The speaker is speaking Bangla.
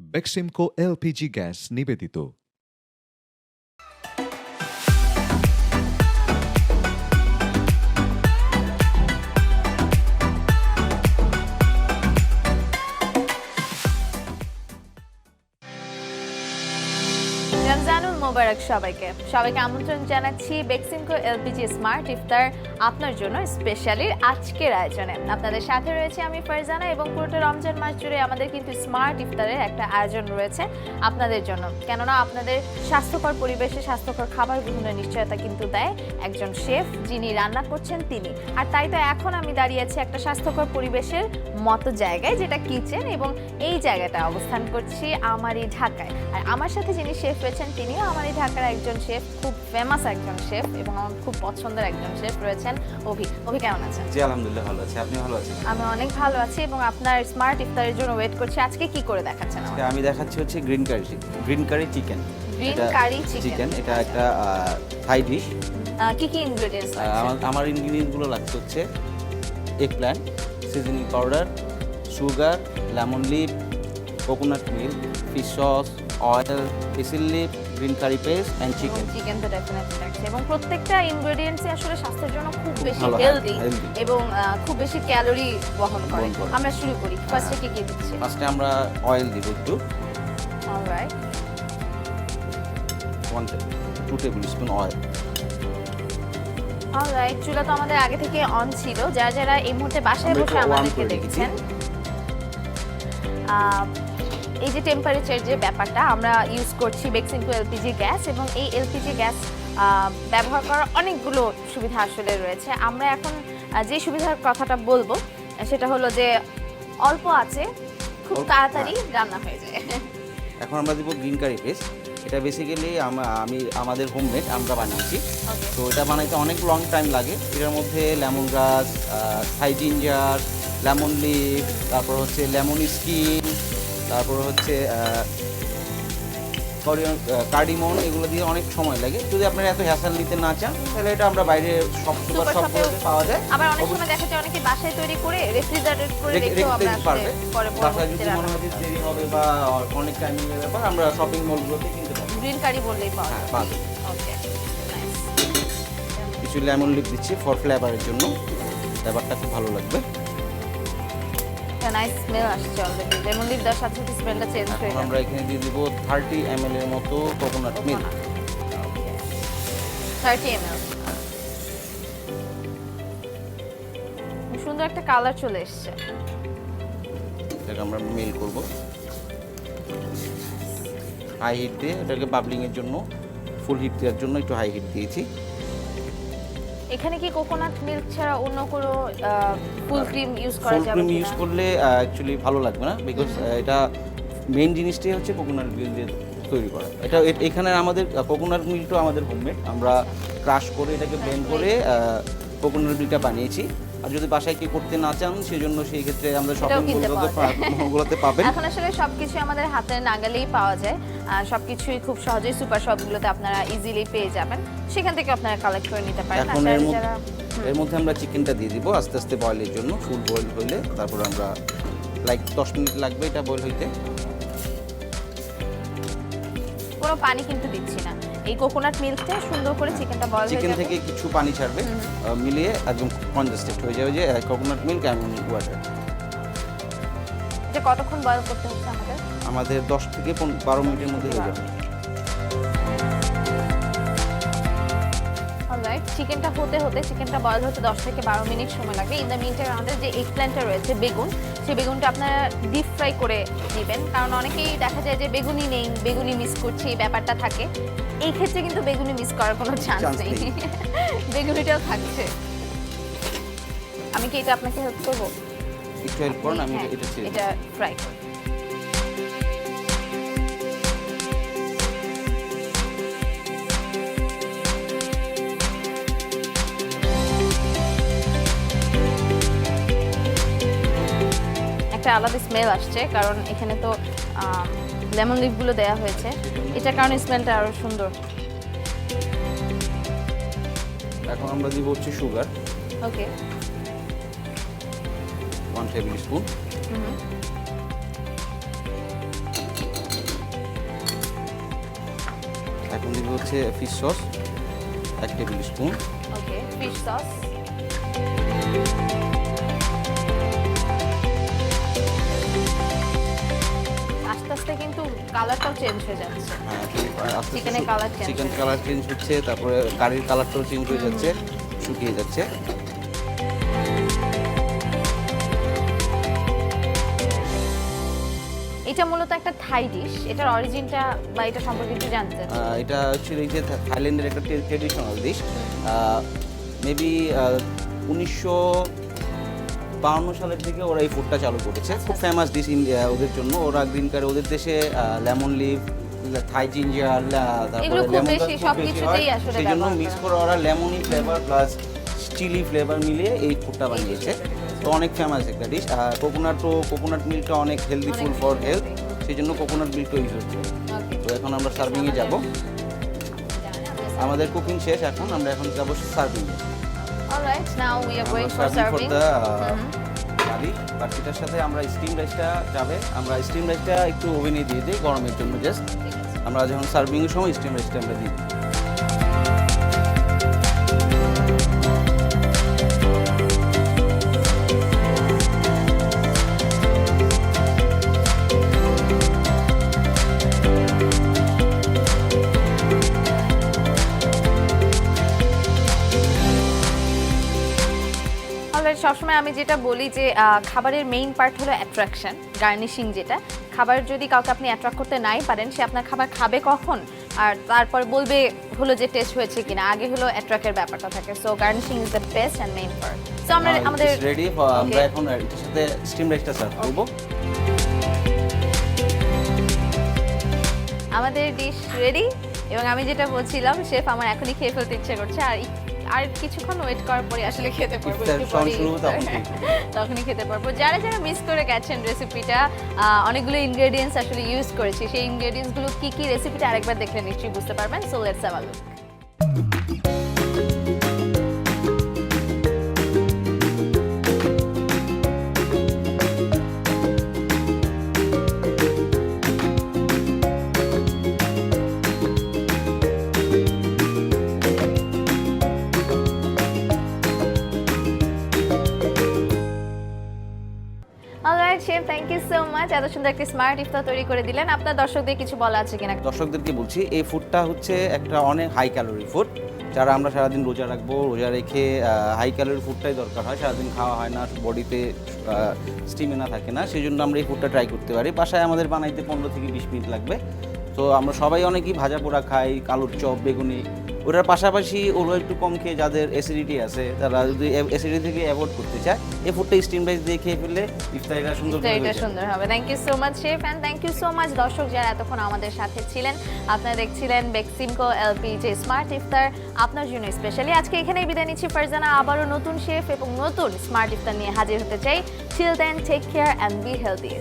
Beximco LPG গ্যাস নিবেদিত। রমজানুল মোবারক সবাইকে আমন্ত্রণ জানাচ্ছি বেক্সিমকো এলপিজি স্মার্ট ইফতার আপনার জন্য স্পেশালি আজকের আয়োজনে। আপনাদের সাথে রয়েছে আমি ফারজানা এবং পুরোটা রমজান মাস জুড়ে আমাদের কিন্তু স্মার্ট ইফতারের একটা আয়োজন রয়েছে আপনাদের জন্য, কেননা আপনাদের স্বাস্থ্যকর পরিবেশে স্বাস্থ্যকর খাবার গ্রহণের নিশ্চয়তা কিন্তু দেয় একজন শেফ যিনি রান্না করছেন তিনি। আর তাই তো এখন আমি দাঁড়িয়ে আছি একটা স্বাস্থ্যকর পরিবেশের মতো জায়গায়, যেটা কিচেন, এবং এই জায়গাটা অবস্থান করছি আমারই ঢাকায়। আর আমার সাথে যিনি শেফ রয়েছেন তিনিও আমারই ঢাকার একজন শেফ, খুব ফেমাস একজন শেফ এবং আমার খুব পছন্দের একজন শেফ রয়েছেন অভি। অভি কেমন আছেন? জি আলহামদুলিল্লাহ ভালো আছি, আপনি ভালো আছেন? আমি অনেক ভালো আছি এবং আপনার স্মার্ট ইফতারের জন্য ওয়েট করছি। আজকে কি করে দেখাচ্ছেন আমাকে? আমি দেখাচ্ছি হচ্ছে green curry chicken. Green curry chicken, এটা একটা থাই ডিশ। কি কি ইনগ্রেডিয়েন্টস আছে? আমার ইনগ্রেডিয়েন্টসগুলো লাগছে হচ্ছে eggplant, seasoning powder, sugar, lemon leaf, coconut milk, fish sauce, oil, basil leaf, green curry paste and chicken. Chicken তো ডেফিনেটলি থাকছে এবং প্রত্যেকটা ইনগ্রেডিয়েন্টসই আসলে স্বাস্থ্যের জন্য খুব বেশি ভালো, হেলদি healthy। এবং খুব বেশি ক্যালোরি বহন করে। আমরা শুরু করি। ফার্স্টে কি কি দিচ্ছি? ফার্স্টে আমরা অয়েল দিব একটু, alright, 2 table spoon oil. Alright, চুলা তো আমাদের আগে থেকে অন ছিল। যারা যারা এই মুহূর্তে বাসায় বসে আমাদেরকে দেখছেন, এই যে টেম্পারেচার যে ব্যাপারটা, আমরা ইউজ করছি বেক্সিমকো এলপিজি গ্যাস এবং এই এলপিজি গ্যাস ব্যবহার করার অনেকগুলো সুবিধা আসলে রয়েছে। আমরা এখন যে সুবিধার কথাটা বলবো সেটা হলো যে অল্প আছে খুব তাড়াতাড়ি রান্না হয়ে যায়। এখন আমরা দিব গ্রিন কারি পেস্ট। এটা বেসিক্যালি আমাদের হোমমেড, আমরা বানিয়েছি। তো এটা বানাইতে অনেক লং টাইম লাগে। এটার মধ্যে লেমন গ্রাস, থাই জিঞ্জার, লেমন লিফ, তারপর হচ্ছে লেমন স্কিন, তারপর হচ্ছে কার্ডিমন, এগুলো দিয়ে অনেক সময় লাগে। যদি আপনারা এত হ্যাসেল নিতে না চান তাহলে এটা আমরা বাইরে সব পাওয়া যায়। আবার অনেক সময় দেখা যায় অনেকে বাসায় তৈরি করে রেফ্রিজারেটর করে রেখেও আমরা পারবে। পরে বাসায় যদি মনে হয় যে দেরি হবে বা অনেক টাইমিং এর ব্যাপার, আমরা শপিং মলগুলোতে কিনতে পারবো। গ্রিন কারি বললেই পাওয়া যায়। পাওয়া যায়। ওকে, নাইস। কিছু লেমন লিপ দিচ্ছি ফর ফ্লেভারের জন্য, ফ্লেভারটা খুব ভালো লাগবে। নাইস স্মেল আসছে অলরেডি। লেমন লিপ দেওয়ার সাথে সাথে স্মেলটা চেঞ্জ হয়ে এখন যাবে। আমরা এখানে দিয়ে দিব 30 ml এর মতো কোকোনাট মিল্ক। 30 ml। সুন্দর একটা কালার চলে এসেছে। এটাকে আমরা মেল করব হাই হিট দিয়ে। এটাকে বাবলিং এর জন্য, ফুল হিট দেওয়ার জন্য একটু হাই হিট দিয়েছি। এখানে কি কোকোনাট মিল্ক ছাড়া অন্য কোনো ফুল ক্রিম ইউজ করা ফুল যাবে ক্রিম কিনা? ইউজ করলে অ্যাকচুয়ালি ভালো লাগবে না, বিকজ এটা মেইন জিনিসটাই হচ্ছে কোকোনাট মিল্ক দিয়ে তৈরি করা। এটা এখানে আমাদের কোকোনাট মিল্কটাও আমাদের হোমমেড। আমরা ক্রাশ করে এটাকে ব্লেন্ড করে কোকোনাট মিল্কটা বানিয়েছি। আর যদি বাসায় কি করতে না চান সেজন্য সেই ক্ষেত্রে আমরা শপিং মলগুলোতে পাবেন। এখন আসলে সবকিছু আমাদের হাতের নাগালেই পাওয়া যায়। সবকিছুই খুব সহজেই সুপার শপগুলোতে আপনারা ইজিলি পেয়ে যাবেন, সেখান থেকে আপনারা কালেক্ট করে নিতে পারেন। এখন এর মধ্যে আমরা চিকেনটা দিয়ে দিব আস্তে আস্তে বয়েলের জন্য। ফুল বয়েল হইলে তারপর আমরা লাইক 10 মিনিট লাগবে এটা বয়েল হইতে। কোনো পানি কিন্তু দিচ্ছি না, এই কোকোনাট মিল্কতে সুন্দর করে চিকেনটা বয়েল হয়ে যাবে। চিকেন থেকে কিছু পানি ছাড়বে, মিলিয়ে একদম কনজেস্টেড হয়ে যাবে যে কোকোনাট মিল্ক এন্ড ওয়াটার। এটা কতক্ষণ বয়েল করতে হচ্ছে আমাদের 10 থেকে 12 মিনিটের মধ্যে হয়ে যাবে। অলরাইট, চিকেনটা চিকেনটা বয়েল হতে 10 থেকে 12 মিনিট সময় লাগে। ইন দ্য মিনটাইম আমাদের যে এগ প্ল্যান্টটা রয়েছে, বেগুন, সেই বেগুনটা আপনারা ডিপ ফ্রাই করে নেবেন, কারণ অনেকেই দেখা যায় যে বেগুনি নেই, বেগুনি মিস করছি, এই ব্যাপারটা থাকে। এই ক্ষেত্রে কিন্তু বেগুনি মিস করার কোনো চান্স নেই, বেগুনিটাও থাকছে। আমি কি এটা আপনাকে হেল্প করবো? একটু হেল্প করুন, আমি এটা ফ্রাই করি। একটা আলাদা স্মেল আসছে, কারণ এখানে তো লেমন লিফগুলো দেওয়া হয়েছে, এটার কারণে স্মেলটা আরো সুন্দর। এখন আমরা দিব হচ্ছে সুগার। ওকে, 1 টেবিল স্পুন। এখন দিব হচ্ছে ফিশ সস 1 টেবিল স্পুন। ওকে, ফিশ সস। আস্তে আস্তে কিন্তু কালারটাও চেঞ্জ হয়ে যাচ্ছে। চিকেনের colour change, chicken colour change হচ্ছে, তারপরে কারির কালারটাও চেঞ্জ হয়ে যাচ্ছে, শুকিয়ে যাচ্ছে। এটা মূলত একটা থাই ডিশ, এটার অরিজিনটা বা এটা সম্পর্কে একটু জানতে চাচ্ছি। এটা অ্যাকচুয়ালি যে থাইল্যান্ডের একটা ট্রেডিশনাল ডিশ, মেবি 1952 সালের থেকে ওরা এই ফুডটা চালু করেছে। খুব ফেমাস ডিশ ওদের জন্য। ওরা গ্রিন কারি, ওদের দেশে লেমন লিভ, থাই জিঞ্জার, তারপরে লেমন সবকিছুতেই আসলে সেই জন্য মিক্স করে ওরা lemony flavour plus chili flavour মিলিয়ে এই ফুডটা বানিয়েছে। তো অনেক ফেমাস একটা ডিশ। আর কোকোনাট মিল্কটা অনেক হেলদি ফুড ফর হেলথ, সেই জন্য কোকোনাট মিল্কটা ইউজ হচ্ছে। তো এখন আমরা সার্ভিংয়ে যাব। আমাদের কুকিং শেষ, এখন আমরা যাব সার্ভিংয়ে। Alright, now we are going for serving. Curry বাটিটার সাথে আমরা স্টিম রাইসটা যাবে। আমরা স্টিম রাইসটা একটু ওভেনে দিয়ে দিই গরমের জন্য জাস্ট। আমরা যখন সার্ভিংয়ের সময় স্টিম রাইসটা আমরা দিই। সবসময় আমি যেটা বলি যে খাবারের মেইন পার্ট হলো অ্যাট্রাকশন, গার্নিশিং। যেটা খাবার যদি কাউকে আপনি অ্যাট্রাক্ট করতে নাই পারেন, সে আপনার খাবার খাবে কখন আর তারপর বলবে হলো যে টেস্ট হয়েছে কিনা, আগে হলো অ্যাট্রাক্টের ব্যাপারটা থাকে। So garnishing is the best and main part. So আমরা আমাদের রেডি। আমরা এখন এর সাথে স্টিম রাইসটা সার্ভ করব। আমাদের ডিশ রেডি, এবং আমি যেটা বলছিলাম শেফ আমার এখনই খেয়ে ফেলতে ইচ্ছে করছে। আর কিছুক্ষণ ওয়েট করার পরে আসলে খেতে পারবো, তখনই খেতে পারবো। যারা যারা মিস করে গেছেন রেসিপিটা, অনেকগুলো ইনগ্রেডিয়েন্টস আসলে ইউজ করেছি, সেই ইনগ্রেডিয়েন্টসগুলো কি কি রেসিপিটা আরেকবার দেখলে নিশ্চয়ই বুঝতে পারবেন। So let's have a look. Alright chef, thank you so much, এত সুন্দর একটা স্মার্ট ইফতার তৈরি করে দিলেন। আপনার দর্শকদের কিছু বলা আছে কিনা? দর্শকদেরকে বলছি, এই ফুডটা হচ্ছে একটা অনেক হাই ক্যালোরি ফুড। যারা আমরা সারাদিন রোজা রাখবো, রোজা রেখে হাই ক্যালোরি ফুডটাই দরকার হয়, সারাদিন খাওয়া হয় না, বডিতে স্টিমিনা থাকে না, সেই জন্য আমরা এই ফুডটা ট্রাই করতে পারি। বাসায় আমাদের বানাইতে 15 থেকে 20 মিনিট লাগবে। তো আমরা সবাই অনেকেই ভাজা পোড়া খাই, কালুর চপ, বেগুনি। ওটার পাশাপাশি ওরা একটু কম খেয়ে যাদের অ্যাসিডিটি আছে, তারা যদি অ্যাসিডিটি থেকে অ্যাভয়েড করতে চায়, এই ফুডটা স্টিম রাইস দিয়ে খেয়ে ফেললে ইফতারিটা সুন্দর হবে। Thank you so much chef, and thank you so much দর্শক যারা এতক্ষণ আমাদের সাথে ছিলেন। আপনারা দেখছিলেন বেক্সিমকো এলপিজি স্মার্ট ইফতার, আপনার জন্য স্পেশালি। আজকে এখানেই বিদায় নিচ্ছি ফারজানা। আবারও নতুন শেফ এবং নতুন স্মার্ট ইফতার নিয়ে হাজির হতে চাই। Till then, take care and be healthy.